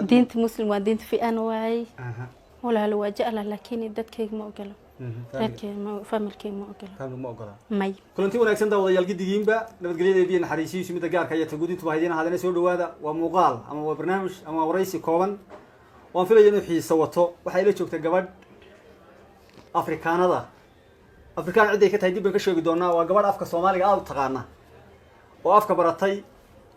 دينت مسلم ودينت في أنواعي ولا لو جعل لكن دتك ما أقول لك ما فملك ما أقول فهم ما أقول ماي كلنتي وناكسن دا ودayal gidigiin ba nabadgelyada naxariisiisu mid gaarka ay tagudintu baahidina hadana soo dhawaada waa muuqaal ama waa barnaamij ama waraysi kooban waan filayaa inuu xiiso wato waxa ila joogta gabadh afrikaanada afrikaan cid ay ka tahay dib ka sheegi doonaa waa gabadh afka Soomaaliga aad u taqaana oo afka baratay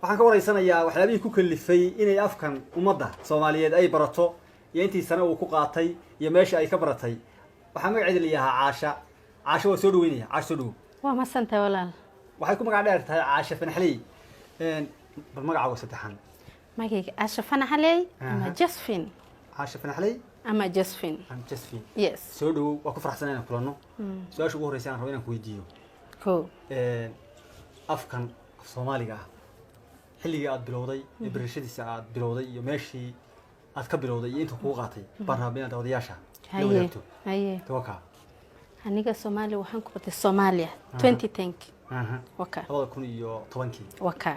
waxaan ka waraysanayaa waxyaabihii ku kalifay inay afkan ummadda Soomaaliyeed ay barato iyo intii sano uu ku qaatay iyo meesha ay ka baratay waxaan magaceeda leeyahay caasha waa soo dhaweynaya caasha soo dhaw وما سنت ولا waxay ku magac dheer tahay caasha fanaxley bal magacaaga saddexan ما جيك أشوفنا علي أما جسفين caasha fanaxley أما جسفين am jasfi yes soo dhaw waa ku faraxsanahay inaan kulano su'aasha ugu horeysa aan rabo inaan ku weydiiyo كو afkan Soomaaliga ah xilliga aad bilowday barashadiisa aad bilowday iyo meeshii aad ka bilowday iyo inta ku qaatay barnaamijyada wadayaasha هاي توكا aniga Soomaali waxaan ku batay Soomaaliya 2010 waka labada kun iyo 10kii waka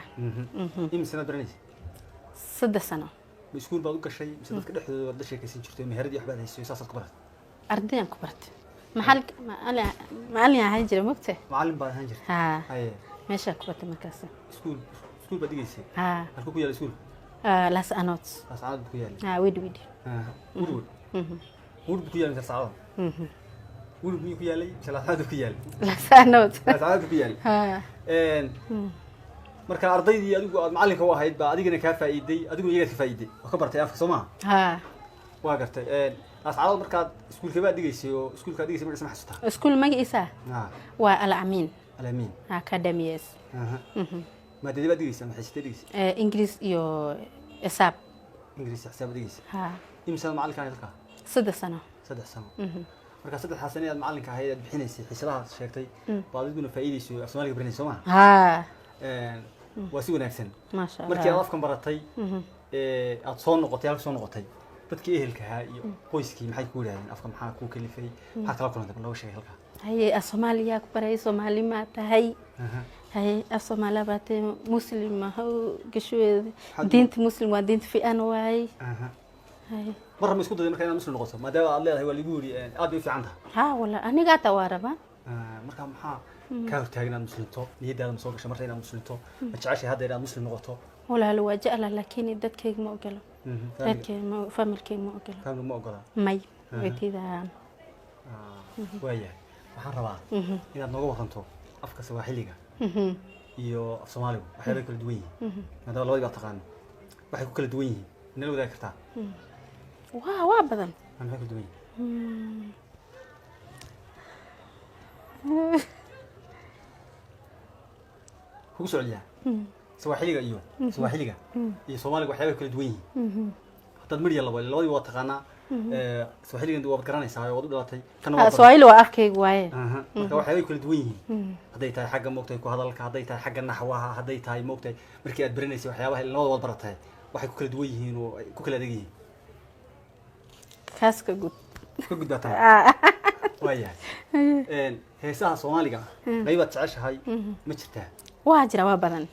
imsana baranaysa 3 sano iskuul baad u gashay mise dadka dhexdooda wada sheekaysan jirtay meherad iyo waxbaad haysay saasad ku baratay ardayaan ku bartay maxal macallin ahaan jiray magtay macallin baad ahaan jirtay ha haye meesha ku batay markaas iskuul baad dhigaysay ha halku ku yaal iskuul las anots ku yaal ha wid wud ku yaal saacado wud ku yaalay salaasad ku yaal las anots salaasad ku yaal ha marka ardaydii adigu aad macallinka u ahayd ba adigana ka faa'iiday adigu iyaga ka faa'iiday wax ka bartay afka Soomaa ha waa gartay ascaado markaad iskuulka baad dhigaysay oo iskuulka dhigaysay ma xasuusta iskuul magiisa waa al-amin academies ما تدري بدي يسمع حسيت بدي يسمع إنجليز يو حساب إنجليز حساب بدي يسمع ها يمسك معلم كان يلقى 6 سنة 6 سنة مركز 6 سنوات معلم كان هي بحنيسي حسابها شيكتي بعد يقولوا فايدة شو أسمالك بريني سوما ها واسيو ناكسن ما شاء الله مركي أضافكم برتي أتصون نقطي ألف صون نقطي بدك هلكها قويسكي محي كوري يعني أفكم حنا كوك اللي في حتى لو كنا نقول شيء هلكها هي الصومالية كبرى الصومالي ما تهي هاي الصومالية بات مسلم هو قشوة دينت مسلم ودينت في أنواعي هاي مرة مسكوت ده مركي أنا مسلم نقصه ما ده الله هو اللي يقولي أبي في عندها ها ولا أنا قاعدة واربا مركي محا كاو تاجنا مسلم تو نيدا مسوق شو مرة مسلم تو ما تعيش هذا إلى مسلم نقطه ولا لو جعل لكن دتك ما أقوله دتك ما فملك ما أقوله فهم ما أقوله ماي وتيدا وياه waxaan rabaa inaad nooga waranto afka Soomaaliga iyo af Soomaaliga waxay kala duwan yihiin maadaama labadaba taqaan waxay ku kala duwan yihiin nala wadaag kartaa waa badan maxay ku duwan ku socoliya Soomaaliga iyo Soomaaliga waxay kala duwan yihiin hadda miriya labadaba waa taqaanaa Swahili indu waad garanaysaa oo wad u dhalatay kan Swahili waa afkaygu waaye marka waxay kala duwan yihiin haday tahay xagga moogtay ku hadalka haday tahay xagga naxwaha haday tahay moogtay markii aad baranaysay waxyaabaha labada wad baratay waxay ku kala duwan yihiin oo ku kala adag yihiin kaaska gud bata waayahay heesaha Soomaaliga qaybaad jeceshahay ma jirtaa waa jira waa badan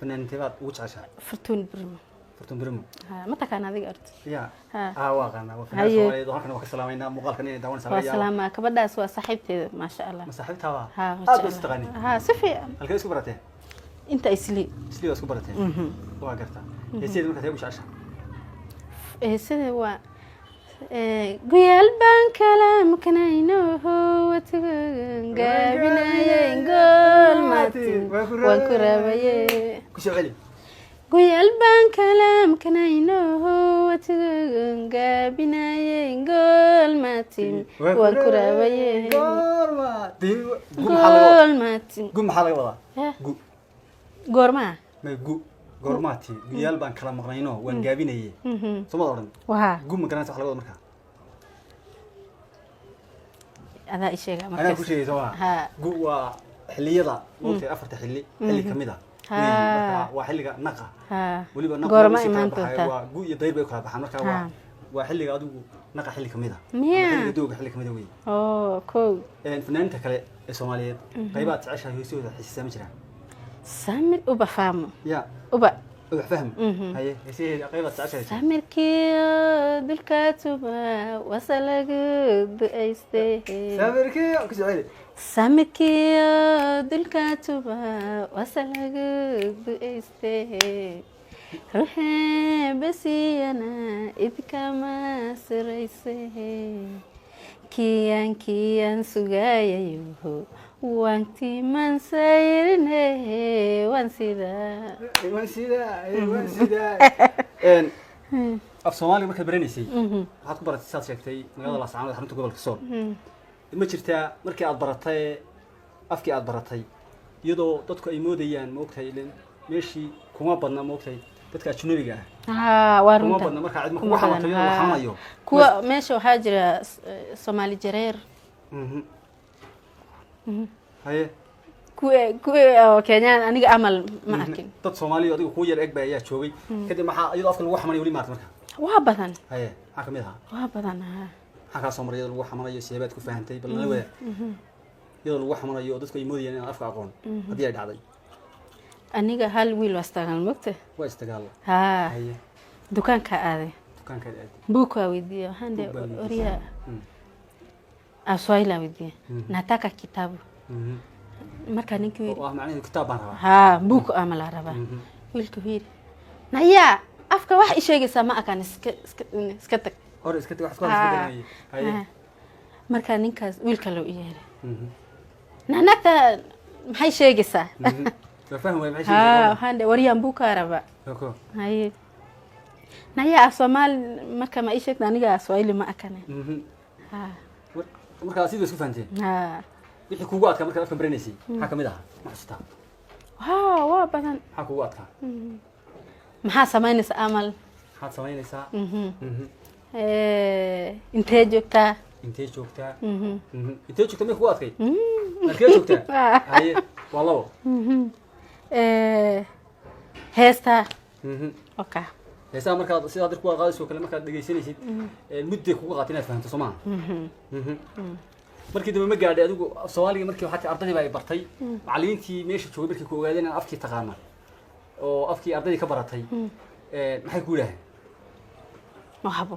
fanaanteebaad ugu jeceshahay Fortune Brimo بريمو ما تكان هذيك أرد يا واقعنا وفي الناس وهكذا وكسلامينا مقال كني داون سامي سلامة كبدا سوا صاحبتي ما شاء الله صاحبتها ها استغني سفي الكيس كبرته انت اسلي اسلي كبرته واقرتها يصير منك تبوش عشان سيده هو قيال بان كلام كنينو هو تغابنا ينقول ماتي وكرابيه كشو علي قيال بان كلام كنينو هو تغابنا ينقول ماتي وكرابيه قول ماتي قوم حالي والله قورما ما قورماتي قيال بان كلام مقنينو وان قابينيه سوما دورن وها قوم مقناس wax laga markaa ada isheega markaa ana ku sheegay soo waa xilliyada waqti afarta xilli kamida waa xilliga naqa waliba naqa goorma imaan doonta waa gu iyo dayr bay kala baxaan markaa waa xilliga adigu naqa xilli kamida xilliga dooga xilli kamida weey koow fanaanta kale ee Soomaaliyeed qaybaad jeceshahay heesooda xiisaa ma jiraan samir uba faamo ya uba wax fahmi haye heesihii qaybad saashay samirkii dulkaatuba wasalagu du'aystay samirkii ku socday samirkii dulkaatuba wasalagu du'aystay ruuxee basiyana idkama siraysay kiyan sugayayo waanti man sayrne wansida af Soomaali marka baranaysay waxaad ku baratay saad sheegtay magaalada Laascaanood xarunta gobolka Sool ma jirtaa markii aad baratay afkii aad baratay iyadoo dadku ay moodayaan moogtay meeshii kuma badna moogtay dadka ajnabiga waa kuma runta badna marka cid ku xamato iyadoo la xamayo kuwa meesha waxaa jira Soomaali jareer haye kuwa Kenyaan aniga amal ma arkin dad Soomaali adigu ku yar eeg baa ayaa joogay kadib maxaa iyadoo afka lagu xamanayo wali maarta marka waa badan haye maxaa kamid ah waa badan maxaa ka soo maray iyadoo lagu xamanayo seebaad ku fahamtay bal nala wada iyadoo lagu xamanayo dadku ay moodayaan in afka aqoon hadii ay dhacday aniga hal wiil wastagan mogta waa istagaal haye dukaanka aaday buku awidhiyo hande oria aswaila awidhiyo nataka kitabu marka ninki wiil waa macnaheedu kitaab baan rabaa buku ama la rabaa wiilka wiil naya afka wax isheegaysa ma akan iska tag hor iska tag wax ku hadlayay haye marka ninkaas wiilka loo yeeray nanaka maxay sheegaysaa fahmo maxay sheegaysaa hande wariyaan buka rabaa haye naya Soomaali marka ma isheegna aniga Soomaali ma akane marka sidoo isku fahanteen wixii kugu adkaa marka afka baranaysay waxa kamid ah ma xustaa waa badan waxa kugu adkaa maxaa samaynaysaa amal maxaad samaynaysaa intee joogtaa intee joogtaa ma kugu adkay halkee joogtaa haye waa labo heestaa okay heesaa markaad sidaa dadku waa qaadayso kale markaad dhageysanaysid muddo kugu qaatay inaad fahanto Soomaa markii dambe ma gaadhay adigu Soomaaliga markii waxa ardayda ay bartay macallimiintii meesha joogay markii ku ogaadeen in afkii taqaana oo afkii ardayda ka baratay maxay ku yiraahdeen mahabo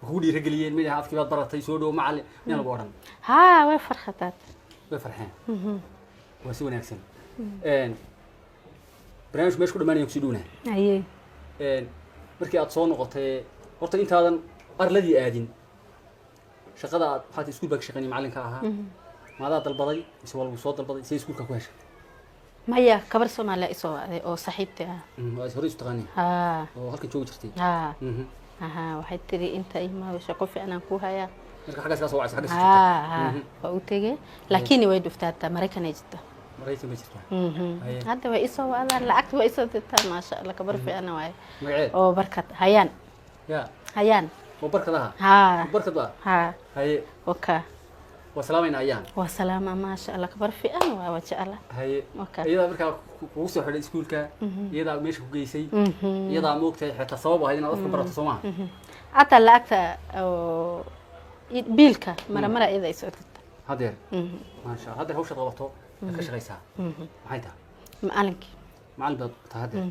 ku dhiirigeliyeen mid afkii baad baratay soo dhow macallin in lagu oran way farxataad way farxeen waa si wanaagsan barnaamij meesha ku dhamaanayay ku sii dhowna aye markii aad soo noqotay horta intaadan arladii aadin shaqada aad waxaad iskuul baa ka shaqeynay macallinka ahaa maadaa dalbaday mise walba soo dalbaday si iskuulka ku heshay maya kabar Soomaaliya isoo aaday oo saaxiibtay waa hore isu taqaanay oo halkan joogi jirtay waxay tiri inta imaa shaqo fiican ku haya marka xaggaas ka soo wacay xaggaas waa u tagay laakiin way dhuftaa Mareykan ay jirtaa Mareykan ma jirtaa hadda way isoo waadaan lacagta way isoo dirtaa ma sha Allah kabar fiican waay magaceed oo barkad hayaan hayaan oo barkadaha barkada haye okay وسلامين أيام. وسلامة ما شاء الله كبر في أنا وجه الله. هي. إذا بركة وصل حد السكول كا إذا مش كويسي إذا موقت حتى صوابه هذين أذكر برا تصومه. أطلعت بيلك مرة إذا يسوت. هذا. ما شاء الله هذا هو شيء غلطه. كش غيسها. هيدا. معلمك. معلم هذا.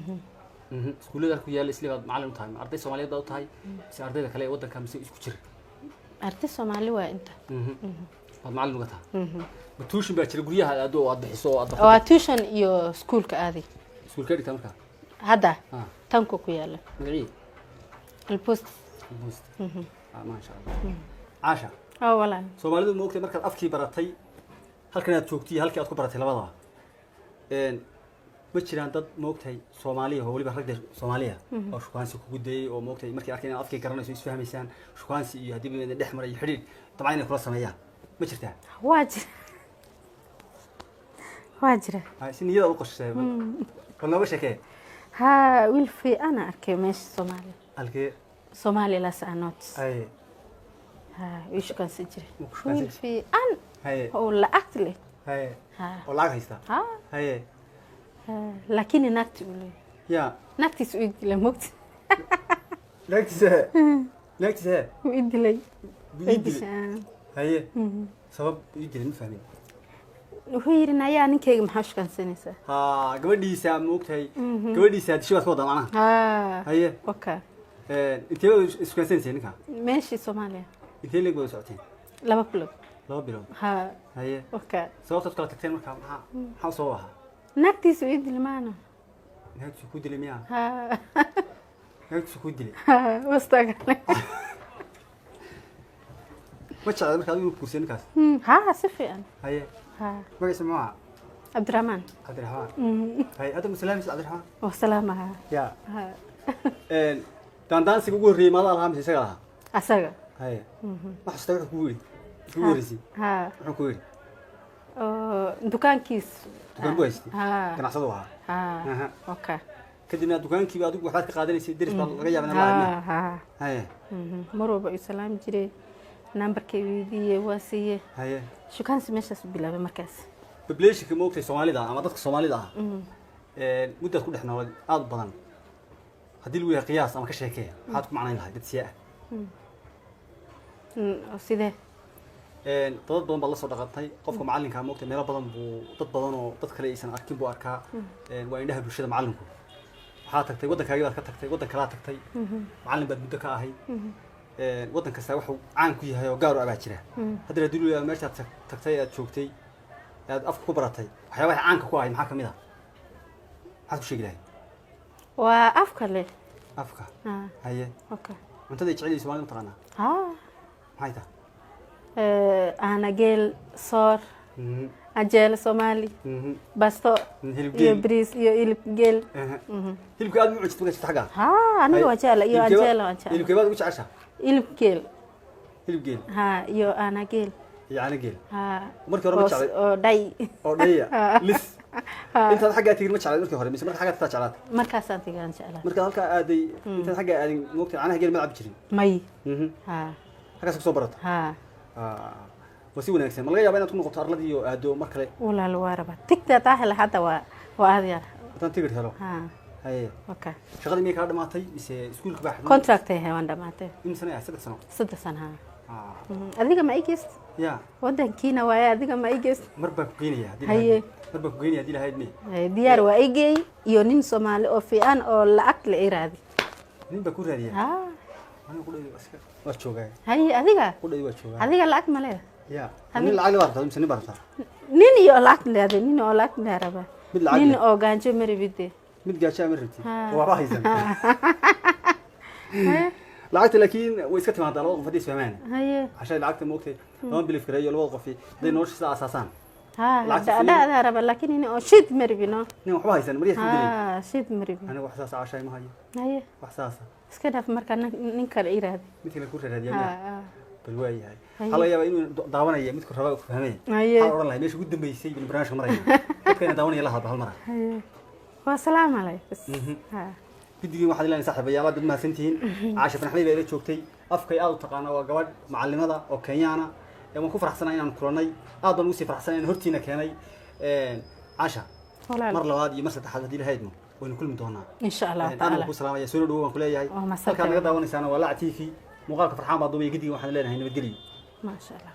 سكول ذا كويا لسه معلم تايم. أرضي الصومالية ده تاي. بس أرضي ذا كله وده كم سي إسكتير. أرضي الصومالي وأنت. معلم وقتها. بتوشن بأشتري قريها أدو أضح حصو أضح. أو توشن يو سكول كأذي. سكول كذي تمرك. هذا. تانكو كوياله. مدري. البوست. البوست. ما شاء الله. عاشا. والله. سوماليدو موقت مركز أفكي براتي. هل كانت توقتي هل كانت كبرتي لبضها. بتشيران ضد موقتي سومالية هو اللي بحرق سومالية. أو شو كان سكوا جدي أو موقتي مركز أركينا أفكي كرنا شو يسفهم إنسان شو كان سي يهدي من الأحمر يحرير طبعاً يكون سمايا. ما شفتها. واجرة. هاي سنية يلا وقش. كنا وش كه. ها ويلفي أنا أركي مش سومالي. الكي. سومالي لا سأنوت. أي. ها ويش كان سجري. ويلفي أن. هاي. ولا أكتلي. هاي. ولا هيستا. ها. هاي. لكن نكتي ولا. يا. نكتي سويد لموت. نكتي. نكتي. ويد لي. ويد لي. هاي. سبب ويد لي مفهمين. wuxuu yiri nayaa ninkeyga maxaa shukaansanaysaa ها gabadhiisa ma ogtahay gabadhiisa hadii shaqo wada macnaha haye okay intee isku kansanaysaa ninka meeshii Soomaaliya intee leeg wada socoteen 2 bilood 2 bilood ha haye okay sababta kala tagteen marka maxaa soo wahaa nagtiisu ii dilmaana nagtiisu ku dilay miyaa ha nagtiisu ku dilay wastaga ma jecel marka adigu kursiin kaas ha si fiican haye ha magaciisa ma Abdurrahman haye hada musalaam Abdurrahman wa salaamaha ya ha dandaansiga ugu horreeyay maada alhamis isaga lahaa asaga haye wax kasta wuxuu ku yiri ku warisi ha wuxuu ku yiri dukaankiis dukaan buu haystay ha ganacsado aha ha okay kadibna dukaankii adigu waxaad ka qaadanaysay deris baa laga yaabaa in ha haye marwaba uu salaam jiray numberkii weydiiyay waa siiyay haye shukaansi meeshaas bilaabay markaas population-ka ma ogtay Soomaalida ama dadka Soomaalida ah muddo ku dhex noolay aad badan haddii lagu yahay qiyaas ama ka sheekay waxaad ku macnayn lahayd dad siyaa sidee dad badan baa la soo dhaqantay qofka macallinka ma ogtay meelo badan buu dad badan oo dad kale aysan arkin buu arkaa waa indhaha bulshada macallinku waxaa tagtay waddankaaga baad ka tagtay waddan kale aad tagtay macallin baad muddo ka ahay waddan kasta wuxuu caan ku yahay oo gaar u abaa jira haddii la dulu meeshaad tagtay aad joogtay aad afka ku baratay waxyaabaha caanka ku ahay maxaa kamid ah maxaad ku sheegi lahayd waa afka leh afka haye okay cuntada jecel Soomaalida taqaana maxay tahay ana geel soor ajeel Soomaali basto iyo bariis iyo hilib geel hilibka aad ma cunto markaad xaga aniga waa jecel iyo ajeel waan jecel hilibka baad ugu jeceshaa hilib geel hilib geel iyo ana geel يعني قيل markii hore ma jeclay oo dhay lis inta xagga tigir ma jeclay markii hore mise markii xagga taa jeclaad markaas aan tigaan jeclaa marka halka aaday inta xagga aaday moogtay caanaha geel ma cab jirin may halkaas ku soo barato wasi wanaagsan ma laga yaabaa inaad ku noqoto arladii iyo aado mar kale walaal waa raba tigta taahla hadda waa aadiyar hadan tigir helo haye okay shaqadii miyay ka dhamaatay mise iskuulka baa contract ay waan dhamaatay in sano ah 3 sano 3 sano adiga ma igist ya wadankiina waa adiga ma igist marba ku geenaya haye marba ku geenaya hadii lahayd diyaar waa igay iyo nin Soomaali oo fiican oo lacag la iraadi nin ba ku raadiya aniga ku dheeyo aska waa joogay haye adiga ku dheeyo waa joogay adiga lacag ma leeyahay ya nin lacag la barta mise nin barta nin iyo lacag leeyahay nin oo lacag leeyahay nin oo gaanjo maribide mid gaasha ma rabti waa haysan lacagta laakiin way iska timaadaa laba qof hadii isfahmaan haye ashay lacagta ma ogtay lama bilif kareeyo laba qof haday noloshiisa aasaasan لا ربا لكن إني أشيد مربينا نعم وحبا هيسان مريح تقولي شيد مربي أنا وحساسة عشاي ما هي هي وحساسة اسكده في مركز ننكر إيره هذه مثل الكورة هذه بالواي هاي هلا يا إنه دعوانا يا مثل كهرباء فهمين هاي حاول الله ليش قدام بيسي بالبرنامج مرة كنا دعوانا يلا هذا هالمرة والسلام عليك بس بدي واحد اللي نصاحب يا رب ما سنتين عاش في حبيبي اللي شوكتي أفكي أو تقانا وجواد معلمة أو كيانا يوم كفر حسنا إن كورناي أضل وسي فرحسنا إن هرتينا كاني عشا مر لوادي مسة تحدي الهيدمو وإن كل متونا إن شاء الله تعالى أنا بسلام يا سولو وكل ياي كان قدام ونسانا ولا عتيفي مقالك فرحان بعض ويجدي واحد لنا هنا بدري ما شاء الله